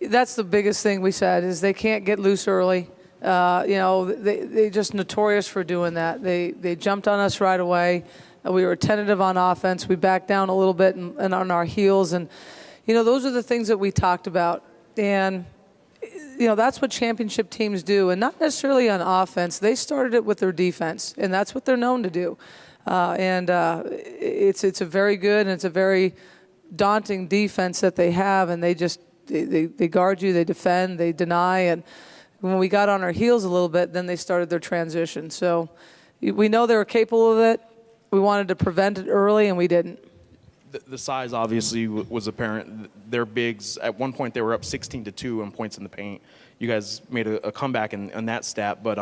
that's the biggest thing we said is they can't get loose early. They just notorious for doing that. They jumped on us right away. We were tentative on offense. We backed down a little bit and on our heels. And, those are the things that we talked about. And, that's what championship teams do. And not necessarily on offense. They started it with their defense, and that's what they're known to do. It's a very good and it's a very daunting defense that they have. And they just they guard you, they defend, they deny. And when we got on our heels a little bit, then they started their transition. So we know they were capable of it. We wanted to prevent it early, and we didn't. The size obviously was apparent. Their bigs, at one point they were up 16-2 on points in the paint. You guys made a comeback in that stat, but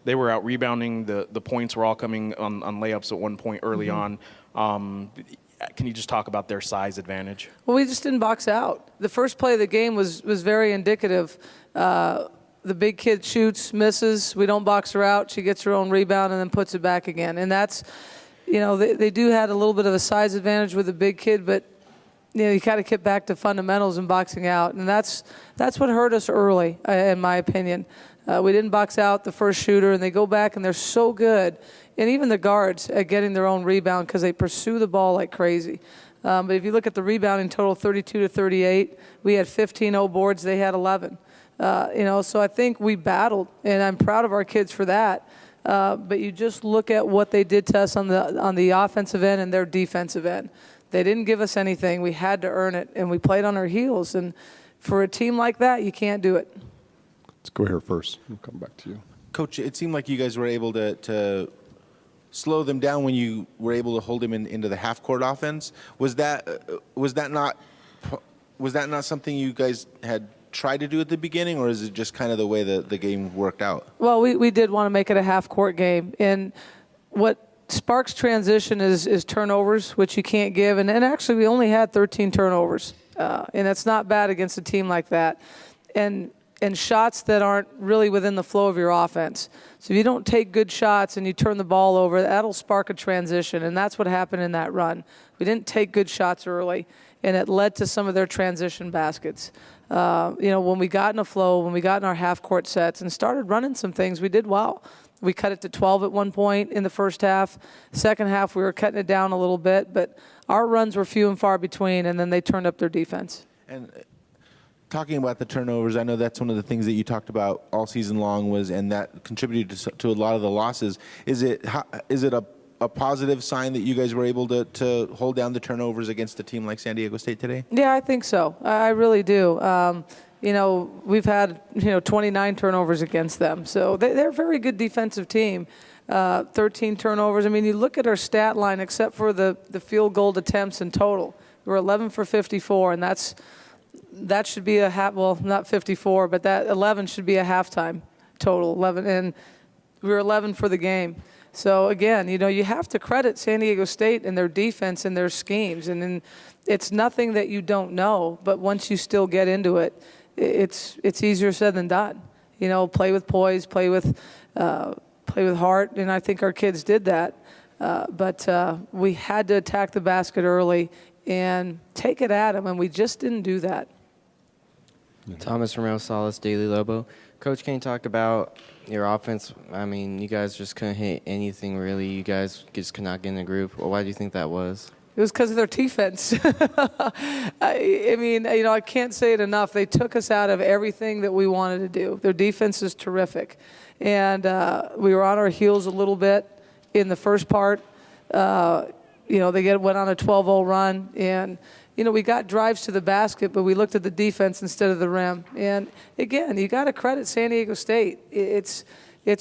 they were out rebounding. The points were all coming on layups at one point early on. Can you just talk about their size advantage? Well, we just didn't box out. The first play of the game was very indicative. The big kid shoots, misses. We don't box her out. She gets her own rebound and then puts it back again. And that's, they do have a little bit of a size advantage with the big kid, but you got to get back to fundamentals and boxing out. And that's what hurt us early, in my opinion. We didn't box out the first shooter, and they go back and they're so good. And even the guards at getting their own rebound because they pursue the ball like crazy. But if you look at the rebounding total, 32-38, we had 15 boards, they had 11. So I think we battled, and I'm proud of our kids for that. But you just look at what they did to us on the offensive end and their defensive end. They didn't give us anything. We had to earn it, and we played on our heels. And for a team like that, you can't do it. Let's go here first. We'll come back to you. Coach, it seemed like you guys were able to slow them down when you were able to hold them into the half-court offense. Was that not something you guys had tried to do at the beginning, or is it just kind of the way the game worked out? Well, we did want to make it a half-court game. And what sparks transition is turnovers, which you can't give. And actually, we only had 13 turnovers. And that's not bad against a team like that. And shots that aren't really within the flow of your offense. So if you don't take good shots and you turn the ball over, that'll spark a transition. And that's what happened in that run. We didn't take good shots early, and it led to some of their transition baskets. When we got in a flow, when we got in our half-court sets and started running some things, we did well. We cut it to 12 at one point in the first half. Second half, we were cutting it down a little bit, but our runs were few and far between, and then they turned up their defense. And talking about the turnovers, I know that's one of the things that you talked about all season long and that contributed to a lot of the losses. Is it a positive sign that you guys were able to hold down the turnovers against a team like San Diego State today? Yeah, I think so. I really do. We've had 29 turnovers against them, so they're a very good defensive team. 13 turnovers. I mean, you look at our stat line, except for the field goal attempts in total, we're 11 for 54, and that should be not 54, but that 11 should be a halftime total, 11, and we were 11 for the game. So again, you have to credit San Diego State and their defense and their schemes, and then it's nothing that you don't know, but once you still get into it, it's easier said than done. Play with poise, play with heart, and I think our kids did that. But we had to attack the basket early and take it at them, and we just didn't do that. Thomas Romero Salas, Daily Lobo. Coach, can you talk about your offense? I mean, you guys just couldn't hit anything really. You guys just could not get in the group. Well, why do you think that was? It was because of their defense. I can't say it enough. They took us out of everything that we wanted to do. Their defense is terrific. And we were on our heels a little bit in the first part. They went on a 12-0 run. And, we got drives to the basket, but we looked at the defense instead of the rim. And, again, you got to credit San Diego State. It's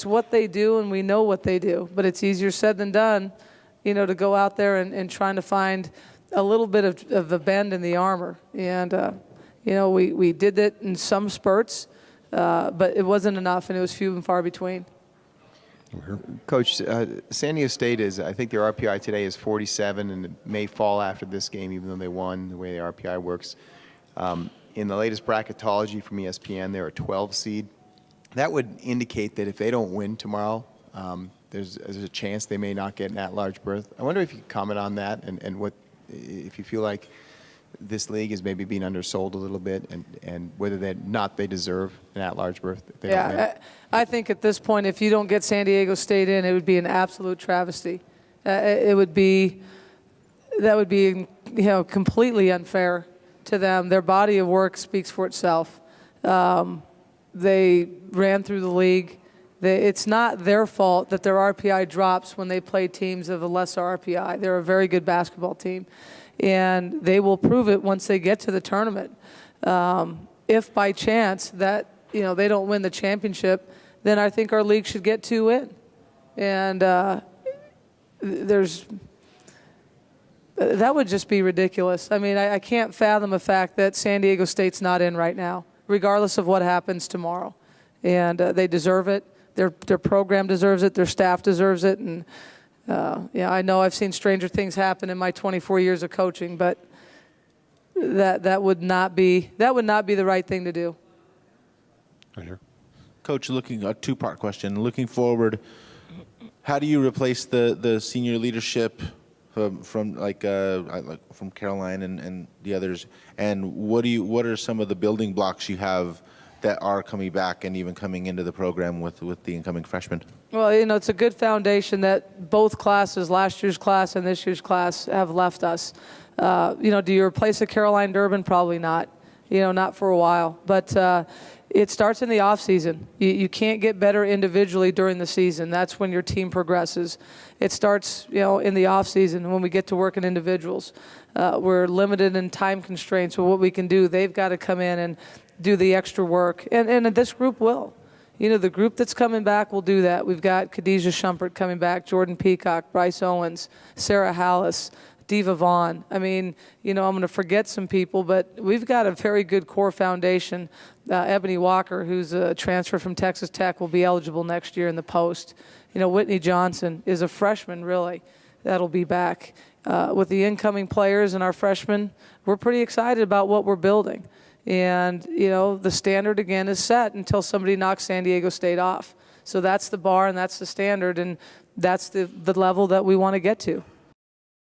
what they do, and we know what they do. But it's easier said than done, to go out there and trying to find a little bit of a bend in the armor. And, we did it in some spurts, but it wasn't enough, and it was few and far between. Coach, San Diego State I think their RPI today is 47, and it may fall after this game, even though they won, the way the RPI works. In the latest bracketology from ESPN, they're a 12 seed. That would indicate that if they don't win tomorrow, there's a chance they may not get an at-large berth. I wonder if you could comment on that and what if you feel like this league is maybe being undersold a little bit, and whether they deserve an at-large berth if they don't win? Yeah, I think at this point, if you don't get San Diego State in, it would be an absolute travesty. That would be completely unfair to them. Their body of work speaks for itself. They ran through the league. It's not their fault that their RPI drops when they play teams of a lesser RPI. They're a very good basketball team, and they will prove it once they get to the tournament. If by chance that they don't win the championship, then I think our league should get 2 in, and that would just be ridiculous. I mean, I can't fathom the fact that San Diego State's not in right now, regardless of what happens tomorrow, and they deserve it. Their program deserves it. Their staff deserves it. And I know I've seen stranger things happen in my 24 years of coaching, but that would not be the right thing to do. Right here. Coach, a 2-part question. Looking forward, how do you replace the senior leadership from Caroline and the others? And what are some of the building blocks you have that are coming back and even coming into the program with the incoming freshmen? Well, it's a good foundation that both classes, last year's class and this year's class, have left us. Do you replace a Caroline Durbin? Probably not. Not for a while. But it starts in the off season. You can't get better individually during the season. That's when your team progresses. It starts, in the off season when we get to work in individuals. We're limited in time constraints with what we can do. They've got to come in and do the extra work, and this group will. The group that's coming back will do that. We've got Khadijah Shumpert coming back, Jordan Peacock, Bryce Owens, Sarah Hallis, Yvonne. I mean, I'm going to forget some people, but we've got a very good core foundation. Ebony Walker, who's a transfer from Texas Tech, will be eligible next year in the Post. Whitney Johnson is a freshman, really, that'll be back. With the incoming players and our freshmen, we're pretty excited about what we're building. And, the standard, again, is set until somebody knocks San Diego State off. So that's the bar and that's the standard, and that's the level that we want to get to.